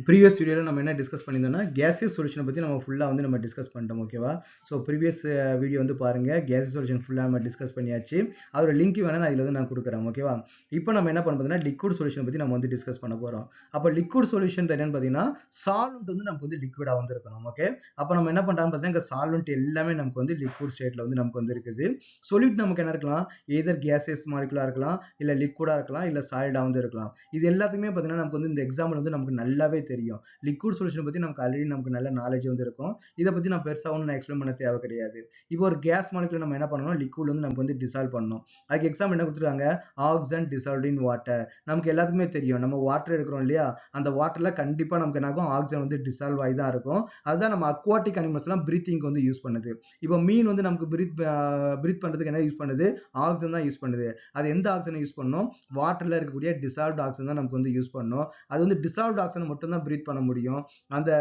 Previous வீடியோவில் நம்ம என்ன டிஸ்கஸ் பண்ணியிருந்தோம்னா கேசியஸ் சொல்யூஷனை பற்றி நம்ம ஃபுல்லாக வந்து நம்ம டிஸ்கஸ் பண்ணிட்டோம் ஓகேவா. ஸோ ப்ரீவியஸ் வீடியோ வந்து பாருங்கள், கேசியஸ் சொல்யூஷன் ஃபுல்லாக நம்ம டிஸ்கஸ் பண்ணியாச்சு. அதோட லிங்க் வேணால் நான் இதில் வந்து நான் கொடுக்குறேன் ஓகேவா. இப்போ நம்ம என்ன பண்ண போகிறோம்னா லிக்விட் சொல்யூஷனை பற்றி நம்ம வந்து டிஸ்கஸ் பண்ண போகிறோம். அப்போ லிக்விட் சொல்யூஷன் என்னன்னு பார்த்தீங்கன்னா சால்வெண்ட் வந்து நமக்கு வந்து லிக்விடாக வந்து இருக்கணும். ஓகே, அப்போ நம்ம என்ன பண்ணுறான்னு பார்த்தீங்கன்னா இங்கே சால்வெண்ட் எல்லாமே நமக்கு வந்து லிக்விட் ஸ்டேட்டில் வந்து நமக்கு வந்து இருக்குது. சொல்யூட் நமக்கு என்ன இருக்கலாம், எதர் கேசியஸ் மாலிகுலாக இருக்கலாம், இல்லை லிக்விடாக இருக்கலாம், இல்லை சாலிடாக வந்து இருக்கலாம். இது எல்லாத்துக்குமே பார்த்தீங்கன்னா நமக்கு வந்து இந்த எக்ஸாம்பிள் வந்து நமக்கு நல்லாவே தெரியும். லிக்விட் சொல்யூஷன் பற்றி நமக்கு ஆல்ரெடி நமக்கு நல்ல நாலேஜ் வந்து இருக்கும். இதை பற்றி நான் பெருசாக ஒன்றும் நான் எக்ஸ்பிளைன் பண்ண தேவை கிடையாது. இப்போ ஒரு கேஸ் மாலிகுலர் நம்ம என்ன பண்ணணும், லிக்விட் வந்து நமக்கு வந்து டிசால்வ் பண்ணணும். அதுக்கு எக்ஸாம்பிள் என்ன கொடுத்துருக்காங்க, ஆக்சிஜன் டிசால்வ்ட் இன் வாட்டர். நமக்கு எல்லாத்துக்குமே தெரியும், நம்ம வாட்டர் எடுக்கிறோம் இல்லையா, அந்த வாட்டர்ல கண்டிப்பாக நமக்கு என்ன ஆகும், ஆக்சிஜன் வந்து டிசால்வ் ஆகி தான் இருக்கும். அதுதான் நம்ம அக்வாட்டிக் அனிமல்ஸ்லாம் பிரீத்திங் வந்து யூஸ் பண்ணுது. இப்போ மீன் வந்து நமக்கு பிரீத் பண்ணுறதுக்கு என்ன யூஸ் பண்ணுது, ஆக்சிஜன் தான் யூஸ் பண்ணுது. அது எந்த ஆக்சிஜனை யூஸ் பண்ணணும், வாட்டர்ல இருக்கக்கூடிய டிசால்வ்ட் ஆக்சிஜன் தான் நமக்கு வந்து யூஸ் பண்ணணும். அது வந்து டிசால்வ்ட் ஆக்சிஜன் மட்டும் தான் பிரீத் பண்ண முடியும். அந்த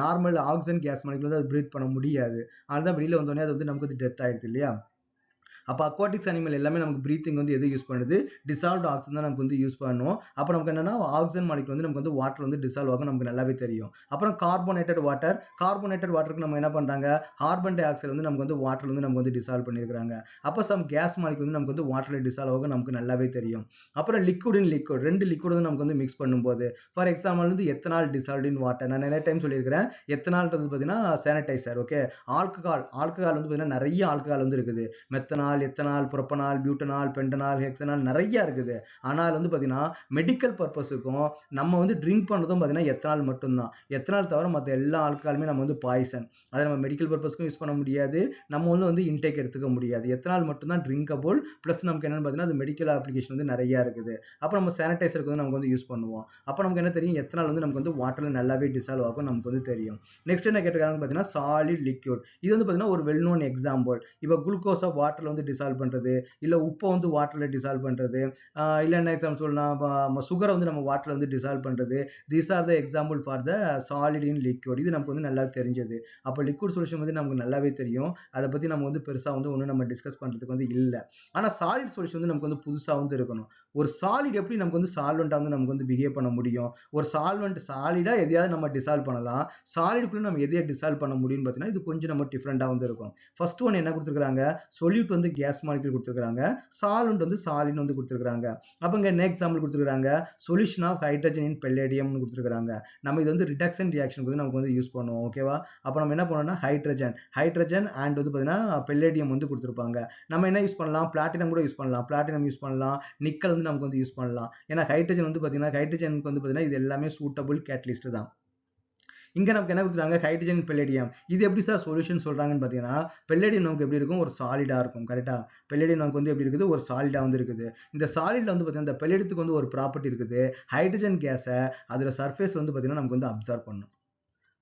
நார்மல் ஆக்சிஜன் கேஸ் மாலிகுலர் வந்து அது பிரீத் பண்ண முடியாது. அதுதான் வெளியில வந்தோடனே அது வந்து நமக்கு டெத் ஆயிடுது இல்லையா. அப்போ அக்வாட்டிக்ஸ் அனிமல் எல்லாமே நமக்கு பிரீத்திங் வந்து எது யூஸ் பண்ணுது, டிசால்வ்ட் ஆக்சிஜன் தான் நமக்கு வந்து யூஸ் பண்ணுவோம். அப்போ நமக்கு என்னன்னா ஆக்சிஜன் மாலிகுல் வந்து நமக்கு வந்து வாட்டர் வந்து டிசால்வ் ஆகும், நமக்கு நல்லாவே தெரியும். அப்புறம் கார்போனேட்டட் வாட்டருக்கு நம்ம என்ன பண்றாங்க, கார்பன் டை ஆக்சைடு வந்து நமக்கு வந்து வாட்டர் வந்து நமக்கு வந்து டிசால்வ் பண்ணியிருக்காங்க. அப்போ சம் கேஸ் மாலிகுல் வந்து நமக்கு வந்து வாட்டர்ல டிசால்வ் ஆகும், நமக்கு நல்லாவே தெரியும். அப்புறம் லிக்விட் ரெண்டு லிக்விட் வந்து நமக்கு வந்து மிக்ஸ் பண்ணும்போது, ஃபார் எக்ஸாம்பிள் வந்து எத்தனால் டிசால்வ் இன் வாட்டர். நான் நிறைய டைம் சொல்லியிருக்கிறேன், எத்தனால் வந்து பார்த்தீங்கன்னா சானிடைசர். ஓகே, ஆல்கஹால் வந்து பார்த்தீங்கன்னா நிறைய ஆல்கஹால் வந்து இருக்குது. Methanol, ethanol, புரோப்பனால், butanol, pentanol, hexanol நிறைய இருக்குது. ஆனால் வந்து பார்த்தீங்கன்னா மெடிக்கல் பர்பஸுக்கும் நம்ம வந்து ட்ரிங்க் பண்ணுறதும் பார்த்தீங்கன்னா எத்தனால் மட்டும்தான். எத்தனால் தவிர மற்ற எல்லா ஆல்கஹாலுமே நம்ம வந்து பாய்சன். அதை நம்ம மெடிக்கல் பர்பஸ்க்கும் யூஸ் பண்ண முடியாது, நம்ம வந்து இன்டேக் எடுத்துக்க முடியாது. எத்தனால் மட்டும்தான் ட்ரிங்கபிள். ப்ளஸ் நமக்கு என்னன்னு பார்த்தீங்கன்னா அது மெடிக்கல் அப்ளிகேஷன் வந்து நிறைய இருக்குது. அப்போ நம்ம சானிடைசருக்கு வந்து நமக்கு வந்து யூஸ் பண்ணுவோம். அப்போ நமக்கு என்ன தெரியும், எத்தனால் வந்து நமக்கு வந்து வாட்டர்ல நல்லாவே டிசால்வ் ஆகும், நமக்கு வந்து தெரியும். நெக்ஸ்ட் என்ன கேட்டிருக்காங்கன்னு பார்த்தீங்கன்னா சாலிட் லிக்விட். இது வந்து பார்த்தீங்கன்னா ஒரு வெல் நோன் எக்ஸாம்பிள். இப்போ குளுக்கோஸை வாட்டர்ல வந்து டிசால்வ் பண்றது, இல்ல உப்பை வந்து வாட்டர்ல டிசால்வ் பண்றது, இல்ல என்ன எக்ஸாம்பிள் சொல்லலாம், சுகரை வந்து நம்ம வாட்டர்ல வந்து டிசால்வ் பண்றது. These are the example for the solid in liquid. இது நமக்கு வந்து நல்லா தெரிஞ்சது. அப்போ லிக்விட் சொல்யூஷன் வந்து நமக்கு நல்லாவே தெரியும். அதை பத்தி நம்ம வந்து பெருசா வந்து ஒன்றும் நம்ம டிஸ்கஸ் பண்றதுக்கு வந்து இல்லை. ஆனா சாலிட் சொல்யூஷன் வந்து நமக்கு வந்து புதுசா வந்து இருக்கணும். ஒரு சாலிட் எப்படி நமக்கு வந்து சால்வெண்டா வந்து நமக்கு வந்து பிஹேவ் பண்ண முடியும், ஒரு சால்வெண்ட் சாலிடா எதையாவது நம்ம டிசால்வ் பண்ணலாம், சாலிடுக்குள்ள நம்ம எதையை டிசால்வ் பண்ண முடியும்னு பார்த்தீங்கன்னா இது கொஞ்சம் நம்ம டிஃப்ரெண்டா வந்து இருக்கும். ஃபர்ஸ்ட் ஒன் என்ன கொடுத்துருக்காங்க, சொல்யூட் வந்து கேஸ் மாலிகுல் கொடுத்துருக்காங்க, சால்வெண்ட் வந்து சாலிட் வந்து கொடுத்துருக்காங்க. அப்போ இங்க என்ன எக்ஸாம்பிள் கொடுத்துருக்காங்க, சொல்யூஷன் ஆஃப் ஹைட்ரஜன் இன் பெல்லேடியம்னு கொடுத்துருக்காங்க. நம்ம இது வந்து ரிடக்ஷன் ரியாக்ஷனுக்கு வந்து நமக்கு வந்து யூஸ் பண்ணுவோம் ஓகேவா. அப்போ நம்ம என்ன பண்ணோம்னா ஹைட்ரஜன் அண்ட் வந்து பார்த்தீங்கன்னா பெல்லேடியம் வந்து கொடுத்துருப்பாங்க. நம்ம என்ன யூஸ் பண்ணலாம், பிளாட்டினம் கூட யூஸ் பண்ணலாம், பிளாட்டினம் யூஸ் பண்ணலாம், நிக்கல் வந்து நமக்கு வந்து யூஸ் பண்ணலாம். ஏன்னா ஹைட்ரஜன் வந்து பார்த்தீங்கன்னா ஹைட்ரஜனுக்கு வந்து பார்த்தீங்கன்னா இது எல்லாமே சூட்டபிள் கேட்டலிஸ்ட் தான். இங்க நமக்கு என்ன கொடுத்துருக்காங்க, ஹைட்ரஜன் பெல்லடியம். இது எப்படி சார் சொல்யூஷன் சொல்றாங்கன்னு பார்த்தீங்கன்னா, பெல்லடியம் நமக்கு எப்படி இருக்கும், ஒரு சாலிடா இருக்கும் கரெக்டா. பெல்லடியம் நமக்கு வந்து எப்படி இருக்குது, ஒரு சாலிடா வந்து இருக்குது. இந்த சாலிட்ல வந்து பார்த்தீங்கன்னா இந்த பெல்லடியத்துக்கு வந்து ஒரு ப்ராப்பர்ட்டி இருக்குது, ஹைட்ரஜன் கேஸை அதோட சர்ஃபேஸ் வந்து பார்த்தீங்கன்னா நமக்கு வந்து அப்சர்வ் பண்ணும்.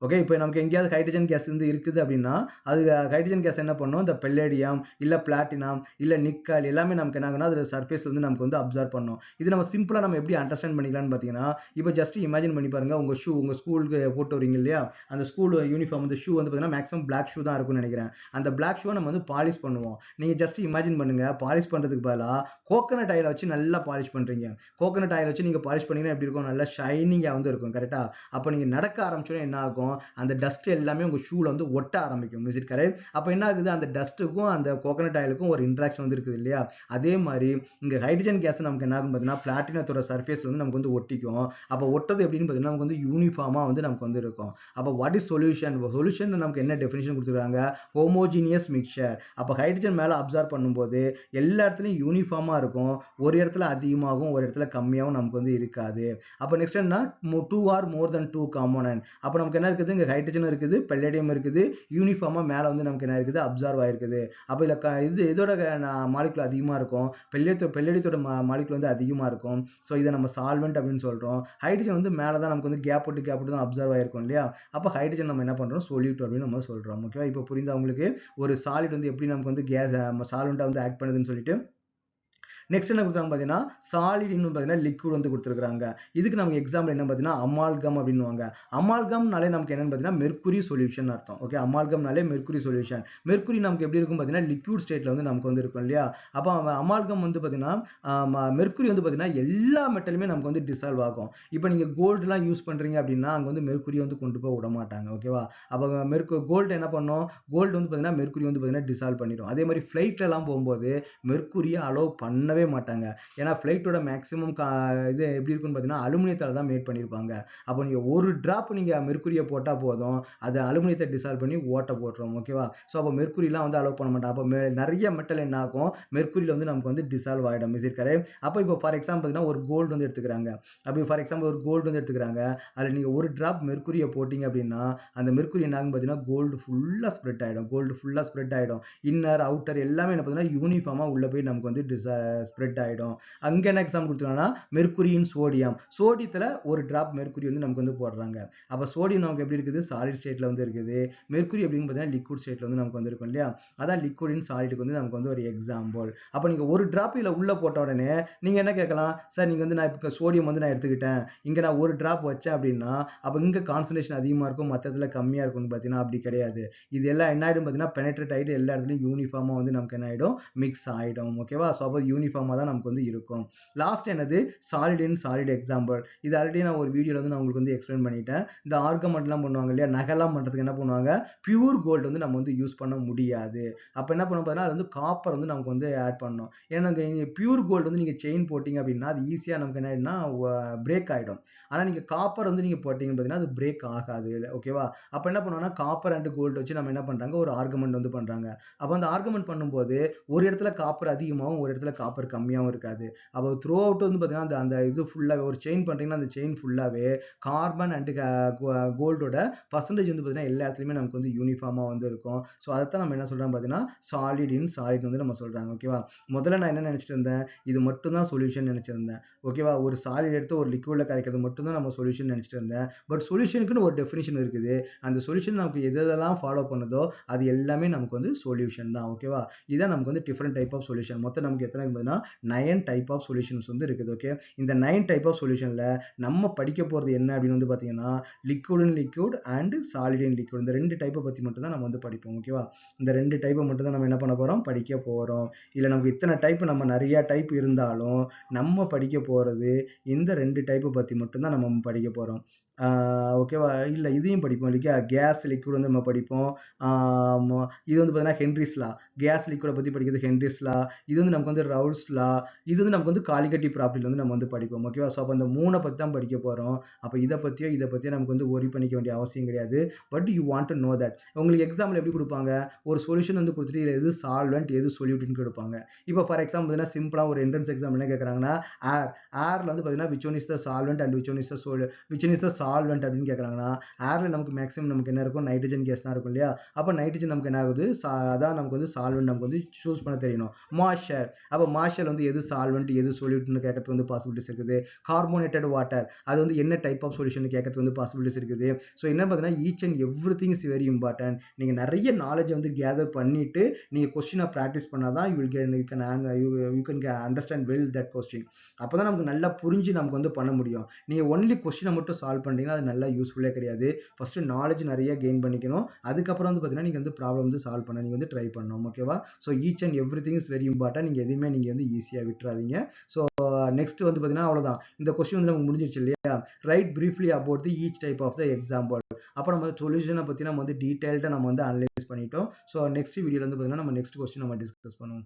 ஓகே, இப்போ நமக்கு எங்கேயாவது ஹைட்ரஜன் கேஸ் வந்து இருக்குது அப்படின்னா அது ஹைட்ரஜன் கேஸ் என்ன பண்ணும், இந்த பெல்லேடியம் இல்லை பிளாட்டினம் இல்லை நிக்கல் எல்லாமே நமக்கு என்ன ஆகும்னா அதில் சர்ஃபேஸ் வந்து நமக்கு வந்து அப்சர்வ் பண்ணும். இது நம்ம சிம்பிளாக நம்ம எப்படி அண்டர்ஸ்டாண்ட் பண்ணிக்கலாம்னு பார்த்தீங்கன்னா, இப்போ ஜஸ்ட் இமேஜின் பண்ணி பாருங்க, உங்கள் ஸ்கூலுக்கு போட்டு வரீங்க இல்லையா, அந்த ஸ்கூல் யூனிஃபார்ம் வந்து ஷூ வந்து பார்த்தீங்கன்னா மேக்ஸிமம் பிளாக் ஷூ தான் இருக்கும்னு நினைக்கிறேன். அந்த பிளாக் ஷூவை நம்ம வந்து பாலிஷ் பண்ணுவோம். நீங்கள் ஜஸ்ட் இமேஜின் பண்ணுங்க, பாலிஷ் பண்ணுறதுக்கு பதிலாக கோகனட் ஆயிலை வச்சு நல்லா பாலிஷ் பண்ணுறீங்க. கோகனட் ஆயில் வச்சு நீங்கள் பாலிஷ் பண்ணீங்கன்னா எப்படி இருக்கும், நல்லா ஷைனிங்காக வந்து இருக்கும் கரெக்டாக. அப்போ நீங்கள் நடக்க ஆரம்பிச்சோன்னா என்ன ஆகும், அந்த டஸ்ட் எல்லாமே உங்க ஷூல வந்து ஒட்ட ஆரம்பிக்கும். Is it correct? அப்ப என்ன ஆகுது, அந்த டஸ்ட்டுக்கும் அந்த கோகனட் ஆயிலுக்கும் ஒரு இன்ட்ராக்ஷன் வந்து இருக்குது இல்லையா. அதே மாதிரி இங்க ஹைட்ரஜன் கேஸ் நமக்கு என்ன ஆகும் பார்த்தீங்கன்னா பிளாட்டினத்தோட சர்ஃபேஸ் வந்து நமக்கு வந்து ஒட்டிக்கும். அப்ப ஒட்டது எப்படின்னு பார்த்தீங்கன்னா நமக்கு வந்து யூனிஃபார்மா வந்து நமக்கு வந்து இருக்கும். அப்ப வாட் இஸ் சொல்யூஷன், சொல்யூஷன் நமக்கு என்ன டெஃபினிஷன் கொடுத்துருக்காங்க, ஹோமோஜீனியஸ் மிக்சர். அப்ப ஹைட்ரஜன் மேல அப்சர்வ் பண்ணும்போது எல்லா இடத்துலயும் யூனிஃபார்மா இருக்கும், ஒரு இடத்துல அதிகமாகவும் ஒரு இடத்துல கம்மியாகவும் நமக்கு வந்து இருக்காது. அப்ப நெக்ஸ்ட் என்ன, டூ ஆர் மோர் தென் டூ காம்போனன்ட். அப்போ நமக்கு என்ன இருக்குது, இங்கே ஹைட்ரஜன் இருக்குது, பெல்லடியம் இருக்குது, யூனிஃபார்மாக மேலே வந்து நமக்கு என்ன இருக்குது, அப்சர்வ் ஆயிருக்குது. அப்போ இதில் இது இதோட மாலிகுல் அதிகமாக இருக்கும், பெல்லடியத்தோட மாலிகுல் வந்து அதிகமாக இருக்கும். ஸோ இதை நம்ம சால்வெண்ட் அப்படின்னு சொல்கிறோம். ஹைட்ரஜன் வந்து மேலே தான் நமக்கு வந்து கேப் விட்டு தான் அப்சர்வ் ஆயிருக்கும் இல்லையா. அப்போ ஹைட்ரஜன் நம்ம என்ன பண்ணுறோம், சொல்யூட் அப்படின்னு நம்ம சொல்கிறோம். ஓகேவா, இப்போ புரிந்தா உங்களுக்கு ஒரு சாலிட் வந்து எப்படி நமக்கு வந்து கேஸ் சால்வெண்ட்டாக வந்து ஆக்ட் பண்ணுதுன்னு சொல்லிட்டு. நெக்ஸ்ட் என்ன கொடுத்தாங்க பார்த்தீங்கன்னா சாலிட் இன்னும் பார்த்தீங்கன்னா லிக்விட் வந்து கொடுத்துருக்காங்க. இதுக்கு நமக்கு எக்ஸாம்பிள் என்ன பார்த்தீங்கன்னா அமால்கம் அப்படின்னுவாங்க. அமால்கம்னாலே நமக்கு என்னன்னு பார்த்தீங்கன்னா மெர்க்குரி சொல்யூஷன் அர்த்தம். ஓகே, அமால்கம்னாலே மெர்க்குரி சொல்யூஷன். மெர்க்குரி நமக்கு எப்படி இருக்கும் பார்த்தீங்கன்னா லிக்விட் ஸ்டேட்ல வந்து நமக்கு வந்து இருக்கும் இல்லையா. அப்போ அமால்கம் வந்து பார்த்தீங்கன்னா மெர்க்குரி வந்து பார்த்தீங்கன்னா எல்லா மெட்டலுமே நமக்கு வந்து டிசால்வ் ஆகும். இப்போ நீங்க கோல்டுலாம் யூஸ் பண்றீங்க அப்படின்னா அங்க வந்து மெர்க்குரி வந்து கொண்டு போய் விட மாட்டாங்க. ஓகேவா. அப்போ கோல்டு என்ன பண்ணும், கோல்டு வந்து பார்த்தீங்கன்னா மெர்க்குரி வந்து பார்த்தீங்கன்னா டிசால்வ் பண்ணிடும். அதே மாதிரி ஃபிளைட்ல எல்லாம் போகும்போது மெர்க்குரியை அலோவ் பண்ணவே மாட்டாங்க. ஏன்னா ஃபிளைட்டோட மேக்ஸிமம் இது எப்படி இருக்குன்னு பார்த்தீங்கன்னா அலுமினியத்தால தான் மேட் பண்ணியிருப்பாங்க. அப்போ நீங்க ஒரு டிராப் நீங்க மெர்க்குரியை போட்டா போதும், அது அலுமினியத்தை டிசால்வ் பண்ணி ஓட்ட போட்டுரும். ஓகேவா. ஸோ அப்போ மெர்க்குரிலாம் வந்து அலோவ் பண்ண மாட்டாங்க. அப்போ நிறைய மெட்டல் என்ன ஆகும், மெர்க்குரியில வந்து நமக்கு வந்து டிசால்வ் ஆகிடும். Is it correct? அப்போ இப்போ ஃபார் எக்ஸாம்பிள் பார்த்தீங்கன்னா ஒரு கோல்டு வந்து எடுத்துக்கிறாங்க. அப்போ ஃபார் எக்ஸாம்பிள் ஒரு கோல்டு வந்து எடுத்துக்கிறாங்க. அதில் நீங்க ஒரு டிராப் மெர்க்குரியை போட்டீங்க அப்படின்னா அந்த மெர்க்குரி என்ன ஆகும் பார்த்தீங்கன்னா கோல்டு ஃபுல்லா ஸ்ப்ரெட் ஆகிடும். கோல்டு ஃபுல்லா ஸ்ப்ரெட் ஆகிடும். இன்னர் அவுட்டர் எல்லாமே என்ன பார்த்தீங்கன்னா யூனிஃபார்மா உள்ள போய் நமக்கு வந்து ஸ்ப்ரெட் ஆகிடும். அங்கே என்ன எக்ஸாம்பிள் கொடுத்துருக்காங்கன்னா மெர்க்குரியின் சோடியம். சோடியத்தில் ஒரு டிராப் மெர்க்குரி வந்து நமக்கு வந்து போடுறாங்க. அப்போ சோடியம் நமக்கு எப்படி இருக்குது, சாலிட் ஸ்டேட்ல வந்து இருக்குது. மெர்க்குரி அப்படின்னு பார்த்தீங்கன்னா லிக்விட் ஸ்டேட்ல வந்து நமக்கு வந்து இருக்கும் இல்லையா. அதான் லிக்விடின் சாலிடுக்கு வந்து நமக்கு வந்து ஒரு எக்ஸாம்பிள். அப்போ நீங்க ஒரு டிராப் இதில் உள்ள போட்ட உடனே நீங்க என்ன கேட்கலாம், சார் நீங்க வந்து நான் இப்போ சோடியம் வந்து நான் எடுத்துக்கிட்டேன், இங்க நான் ஒரு டிராப் வச்சேன் அப்படின்னா அப்போ இங்க கான்சன்ட்ரேஷன் அதிகமா இருக்கும், மற்ற இடத்துல கம்மியா இருக்கும்னு பார்த்தீங்கன்னா அப்படி கிடையாது. இது எல்லாம் என்ன ஆயிடும் பார்த்தீங்கன்னா பெனட்ரேட் ஆகிட்டு எல்லா இடத்துலையும் யூனிஃபார்மா வந்து நமக்கு என்ன ஆகிடும், மிக்ஸ் ஆகிடும். ஓகேவா. ஸோ அப்போ யூனிஃபார்மா தான் நமக்கு வந்து இருக்கும். லாஸ்ட் என்னது, சாலிட் இன் சாலிட் எக்ஸாம்பிள். இது ஆல்ரெடி நான் ஒரு வீடியோல வந்து நான் உங்களுக்கு வந்து எக்ஸ்பிளைன் பண்ணிட்டேன். இந்த ஆர்கமெண்ட்லாம் பண்ணுவாங்க இல்லையா, நகைலாம் பண்றதுக்கு என்ன பண்ணுவாங்க, பியூர் கோல்டு வந்து நம்ம வந்து யூஸ் பண்ண முடியாது. அப்போ என்ன பண்ணுவோம் பார்த்தீங்கன்னா அது வந்து காப்பர் வந்து நமக்கு வந்து ஆட் பண்ணணும். ஏன்னா நீங்க பியூர் கோல்டு வந்து நீங்க செயின் போட்டீங்க அப்படின்னா அது ஈஸியா நமக்கு என்ன ஆயிடும்னா பிரேக் ஆயிடும். ஆனா நீங்க காப்பர் வந்து நீங்க போட்டீங்க பார்த்தீங்கன்னா அது பிரேக் ஆகாது. ஓகேவா. அப்போ என்ன பண்ணுவாங்கன்னா காப்பர் அண்ட் கோல்டு வச்சு நம்ம என்ன பண்றாங்க, ஒரு ஆர்குமெண்ட் வந்து பண்றாங்க. அப்போ அந்த ஆர்குமெண்ட் பண்ணும்போது ஒரு இடத்துல காப்பர் அதிகமாகவும் ஒரு இடத்துல காப்பர் கம்மியாகவும் இருக்காது. அப்போ த்ரூ அவுட் வந்து பார்த்தீங்கன்னா அந்த அந்த இது ஃபுல்லாவே ஒரு செயின் பண்றீங்கன்னா அந்த செயின் ஃபுல்லாவே கார்பன் அண்ட் கோல்டோட பர்சன்டேஜ் வந்து பார்த்தீங்கன்னா எல்லா இடத்துலையுமே நமக்கு வந்து யூனிஃபார்மா வந்து இருக்கும். ஸோ அதைத்தான் நம்ம என்ன சொல்றோம் பார்த்தீங்கன்னா சாலிட் இன் சாலிட் வந்து நம்ம சொல்றாங்க. ஓகேவா. முதல்ல நான் என்ன நினைச்சிட்டு இருந்தேன், இது மட்டும் தான் சொல்யூஷன் நினைச்சிருந்தேன். ஓகேவா. ஒரு சாலிட் எடுத்து ஒரு லிக்விட்ல கரைக்கிறது மட்டும் தான் நம்ம சொல்யூஷன் நினைச்சிட்டு இருந்தேன். பட் சொல்யூஷனுக்குன்னு ஒரு டெஃபினிஷன் இருக்குது. அந்த சொல்யூஷன் நமக்கு எதெல்லாம் ஃபாலோ பண்ணுதோ அது எல்லாமே நமக்கு வந்து சொல்யூஷன் தான். ஓகேவா. இதான் நமக்கு வந்து டிஃபரெண்ட் டைப் ஆஃப் சொல்யூஷன். மொத்தம் நமக்கு எத்தனை இருக்குதுன்னா 9 டைப் ஆஃப் சொல்யூஷன்ஸ் வந்து இருக்குது. ஓகே. இந்த 9 டைப் ஆஃப் சொல்யூஷன்ல நம்ம படிக்க போறது என்ன அப்படின்னு வந்து பாத்தீங்கன்னா liquid in liquid and solid in liquid. இந்த ரெண்டு டைப்பை பத்தி மட்டும் தான் நம்ம வந்து படிப்போம். ஓகேவா. இந்த ரெண்டு டைப்பை மட்டும் தான் நம்ம என்ன பண்ண போறோம், படிக்க போறோம். இல்ல நமக்கு இத்தனை டைப், நம்ம நிறைய டைப் இருந்தாலும் நம்ம படிக்க போறது இந்த ரெண்டு டைப்பை பத்தி மட்டும் தான் நம்ம படிக்க போறோம். ஓகேவா. இல்ல இதையும் படிப்போம் இல்லையா, கேஸ் லிக்விட் வந்து நம்ம படிப்போம். இது வந்து பார்த்தீங்கன்னா ஹென்ரிஸ் லா. கேஸ் லிக்விட பத்தி படிக்கிறது ஹென்ரிஸ் லா. இது வந்து நமக்கு வந்து ரவுல்ஸ் லா. இது வந்து நமக்கு வந்து காலிகட்டி ப்ராப்பர்ட்டி வந்து நம்ம வந்து படிப்போம். ஓகேவா. ஸோ அப்போ அந்த 3 பத்தி தான் படிக்க போறோம். அப்போ இதை பத்தியோ நமக்கு வந்து ஒரி பண்ணிக்க வேண்டிய அவசியம் கிடையாது. But you want to know that. உங்களுக்கு எக்ஸாம்பிள் எப்படி கொடுப்பாங்க, ஒரு சொல்யூஷன் வந்து கொடுத்துட்டு இது எது சால்வெண்ட் எது சொல்யூட்னு கொடுப்பாங்க. இப்போ ஃபார் எக்ஸாம்பிள் பார்த்தீங்கன்னா சிம்பிளா ஒரு என்ட்ரன்ஸ் எக்ஸாம் என்ன கேட்கறாங்கன்னா ஏர்ல வந்து பார்த்தீங்கன்னா which one is the solvent and which one is the solvent அப்படின்னு கேட்கறாங்கன்னா ஏர்ல நமக்கு மேக்ஸிமம் நமக்கு என்ன இருக்கும், நைட்ரஜன் கேஸ் தான் இருக்கும் இல்லையா. அப்போ நைட்ரஜன் நமக்கு என்ன ஆகுது, அதான் நமக்கு வந்து சால்வெண்ட் நமக்கு வந்து சூஸ் பண்ண தெரியணும். மாய்ஸ்சர். அப்போ மாய்ஸ்சர் வந்து எது சால்வெண்ட் எது சொல்யூட்னு கேட்கறது வந்து பாசிபிலிட்டிஸ் இருக்குது. கார்போனேட்டட் வாட்டர் அது வந்து என்ன டைப் ஆஃப் சொல்யூஷன் கேட்கறது வந்து பாசிபிலிட்டிஸ் இருக்குது. ஸோ என்ன பார்த்தீங்கன்னா each and every thing is very important. நீங்க நிறைய நாலேஜ் வந்து கேதர் பண்ணிட்டு நீங்க கொஸ்டினை ப்ராக்டிஸ் பண்ணாதான் you can understand well that question. அப்பதான் நமக்கு நல்லா புரிஞ்சு நமக்கு வந்து பண்ண முடியும். நீங்க ஒன்லி கொஸ்டினை மட்டும் சால்வ் பண்றீங்கன்னா அது நல்லா யூஸ்ஃபுல்லே கிடையாது. ஃபர்ஸ்ட் நாலேஜ் நிறைய கெயின் பண்ணிக்கணும். அதுக்கப்புறம் வந்து பார்த்தீங்கன்னா நீங்க வந்து ப்ராப்ளம் வந்து சால்வ் பண்ண நீங்க வந்து ட்ரை பண்ணணும். ஓகேவா. So each and every thing is very important. நீங்க எதுவுமே நீங்க வந்து ஈஸியா விட்டுறாதீங்க. ஸோ நெக்ஸ்ட் வந்து பார்த்தீங்கன்னா அவ்வளவுதான். இந்த கொஸ்டின் வந்து நமக்கு முடிஞ்சிருச்சு இல்லையா. Right briefly about the each type of the example. அப்போ நம்ம சொல்யூஷனை பத்தி நம்ம வந்து டீடைல்டா நம்ம வந்து அனலைஸ் பண்ணிட்டோம். ஸோ நெக்ஸ்ட் வீடியோல வந்து பார்த்தீங்கன்னா நம்ம நெக்ஸ்ட் கொஸ்டின் நம்ம டிஸ்கஸ் பண்ணுவோம்.